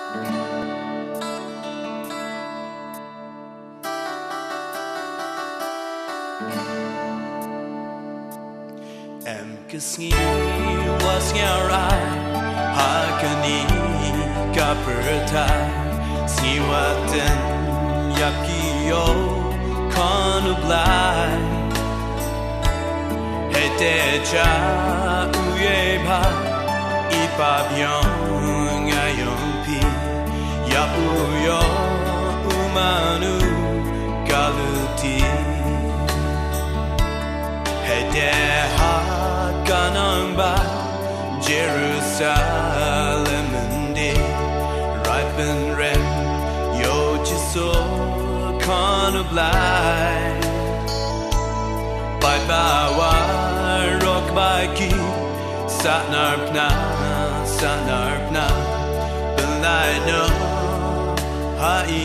Em cứ nghĩ was nghe rai ha cần đi cả bờ tai si waten yakio con blai hete cha uye ba ipa bien ayon pi ya uyo umanu galuti hete ha kanamba Jerusalem ndi ripen red yo jiso con blind bye bawa rock by ki satnarpna belai no hai